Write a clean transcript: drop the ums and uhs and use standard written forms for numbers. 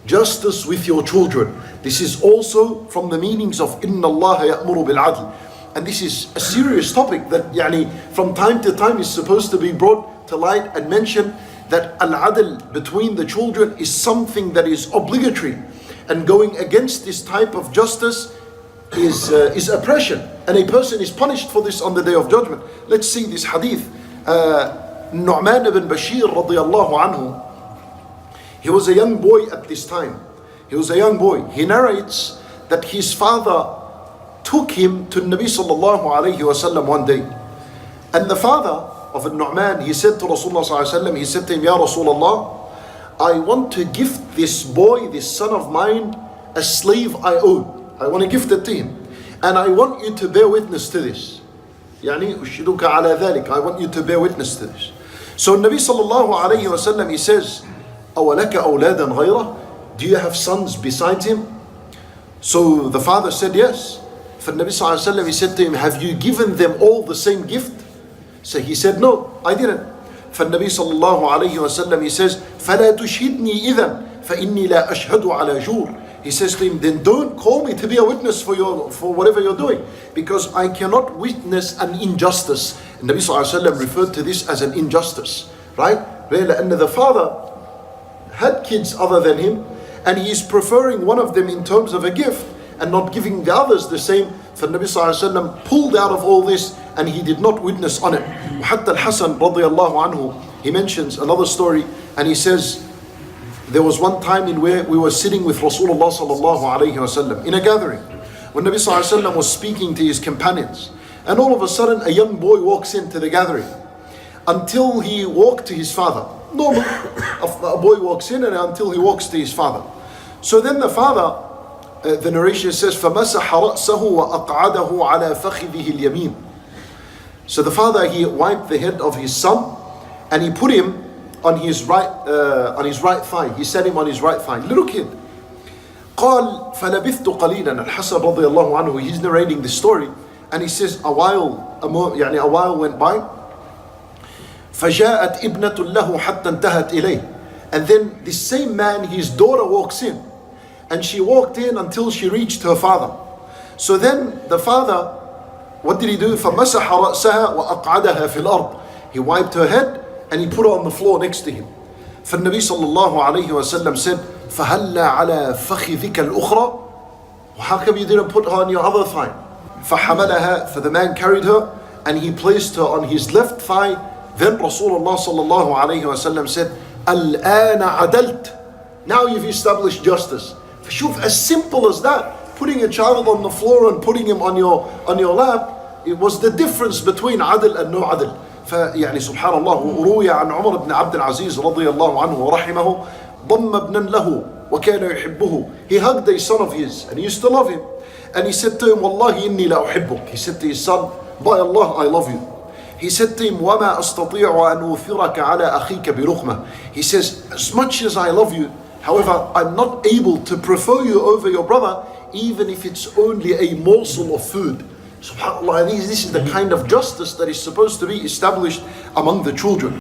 justice with your children. This is also from the meanings of إِنَّ اللَّهَ يَأْمُرُ بِالْعَدْلِ. And this is a serious topic that from time to time is supposed to be brought to light and mentioned, that al-adl between the children is something that is obligatory. And going against this type of justice is oppression. And a person is punished for this on the Day of Judgment. Let's see this hadith. Nu'man ibn Bashir radiyallahu anhu, he was a young boy at this time. He was a young boy. He narrates that his father took him to Nabi sallallahu alayhi wasallam one day. And the father of Nu'man, he said to Rasulullah sallallahu alayhi wasallam, he said to him, Ya Rasulullah, I want to gift this boy, this son of mine, a slave I own. I want to gift it to him. And I want you to bear witness to this. أشهدك على ذلك. I want you to bear witness to this. So Nabi sallallahu alayhi wasallam, he says, أَوَلَكَ أَوْلَادًا غَيْرَهُ? Do you have sons besides him? So the father said yes. For Nabi sallallahu alayhi wasallam, he said to him, have you given them all the same gift? So he said, no, I didn't. For Nabi sallallahu alayhi wasallam, he says, فَلَا تُشْهِدْنِي إِذًا فَإِنِّي لَا أَشْهَدُ عَلَى جُورٍ. He says to him, then don't call me to be a witness for whatever you're doing, because I cannot witness an injustice. And Nabi sallallahu alayhi wasallam referred to this as an injustice, right? And the father had kids other than him, and he is preferring one of them in terms of a gift and not giving the others the same. For Nabi sallallahu alayhi wasallam pulled out of all this, and he did not witness on it. Hatta al-Hasan radiyallahu anhu, he mentions another story, and he says, there was one time in where we were sitting with Rasulullah sallallahu alayhi wasallam in a gathering, when Nabi sallallahu alayhi wasallam was speaking to his companions, and all of a sudden a young boy walks into the gathering, until he walked to his father. Normal, a boy walks in and until he walks to his father. So then the father, the narration says, فَمَسَحَ رَأْسَهُ وَأَقْعَدَهُ عَلَى فَخِذِهِ الْيَمِينِ. So the father, he wiped the head of his son and he put him on his right thigh. He set him on his right thigh. Little kid. قال فلبثت قليلا. Al-Hasan radiyallahu anhu, he's narrating the story, and he says a while went by. فجاءت ابنة له حتى انتهت إليه. And then the same man, his daughter, walks in, and she walked in until she reached her father. So then the father, what did he do? فمسح رأسها وأقعدها في الأرض. He wiped her head and he put her on the floor next to him. فالنبي صلى الله عليه وسلم said, فهلا على فخذك الأخرى? How come you didn't put her on your other thigh? فحملها, for the man carried her and he placed her on his left thigh. Then Rasulullah sallallahu alayhi wasallam said, الآن عدلت. Now you've established justice. Shuf, as simple as that, putting a child on the floor and putting him on your lap, it was the difference between adl and no adl. فيعني سبحان الله, روي عن عمر بن عبد العزيز رضي الله عنه ورحمه ضم ابنا له وكان يحبه. He hugged a son of his and he used to love him, and he said to him, والله إني لا أحبك. He said to his son, by Allah, I love you. He said to him, وما أستطيع أن أوثرك على أخيك برخمة. He says, as much as I love you, however, I'm not able to prefer you over your brother, even if it's only a morsel of food. SubhanAllah, this is the kind of justice that is supposed to be established among the children.